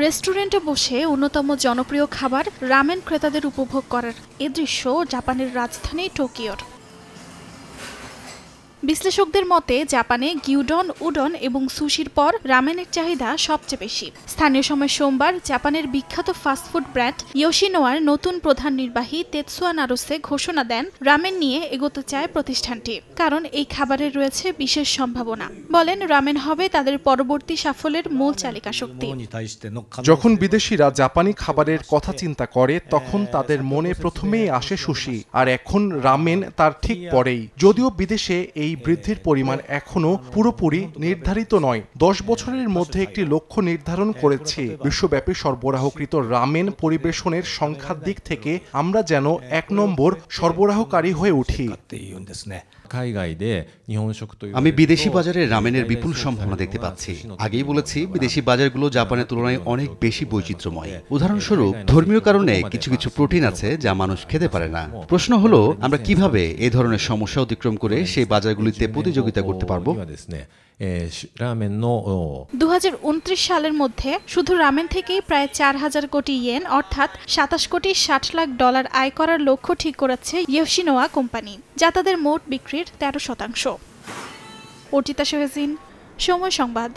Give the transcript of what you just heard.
রেস্টুরেন্টে বসে অন্যতম জনপ্রিয় খাবার রামেন ক্রেতাদের উপভোগ করার এ দৃশ্য জাপানের রাজধানী টোকিওর। বিশ্লেষকদের মতে জাপানে গিউডন, উডন এবং সুশির পর রামেনের চাহিদা সবচেয়ে বেশি। স্থানীয় সময় সোমবার জাপানের বিখ্যাত ফাস্টফুড ব্র্যান্ড ইয়োশিনোয়ার নতুন প্রধান নির্বাহী তেতসুয়া নারুসে ঘোষণা দেন রামেন নিয়ে এগোতে চায় প্রতিষ্ঠানটি, কারণ এই খাবারের রয়েছে বিশেষ সম্ভাবনা। বলেন রামেন হবে তাদের পরবর্তী সাফল্যের মূল চালিকা শক্তি। যখন বিদেশিরা জাপানি খাবারের কথা চিন্তা করে তখন তাদের মনে প্রথমেই আসে সুশি, আর এখন রামেন তার ঠিক পরেই। যদিও বিদেশে এই বৃদ্ধির পরিমাণ এখনো পুরোপুরি নির্ধারিত নয়। 10 বছরের মধ্যে একটি লক্ষ্য নির্ধারণ করেছি। বিশ্বব্যাপী সরবরাহকৃত রামেন পরিবেশনের সংখ্যার দিক থেকে আমরা যেন 1 নম্বর সরবরাহকারী হয়ে উঠি। আমি বিদেশি বাজারে রামেনের বিপুল সম্ভাবনা দেখতে পাচ্ছি। আগেই বলেছি, বিদেশি বাজারগুলো জাপানের তুলনায় অনেক বেশি বৈচিত্র্যময়। উদাহরণস্বরূপ, ধর্মীয় কারণে কিছু কিছু প্রোটিন আছে যা মানুষ খেতে পারে না। প্রশ্ন হলো, আমরা কিভাবে এই ধরনের সমস্যা অতিক্রম করে সেই বাজারগুলিতে প্রতিযোগিতা করতে পারবো। 2029 সালের মধ্যে শুধু রামেন থেকেই প্রায় 4000 কোটি ইয়েন অর্থাৎ 27 কোটি 60 লাখ ডলার আয় করার লক্ষ্য ঠিক করেছে ইয়োশিনোয়া কোম্পানি, যা তাদের মোট বিক্রির 13%। অর্চিতা সোহেজিন, সময় সংবাদ।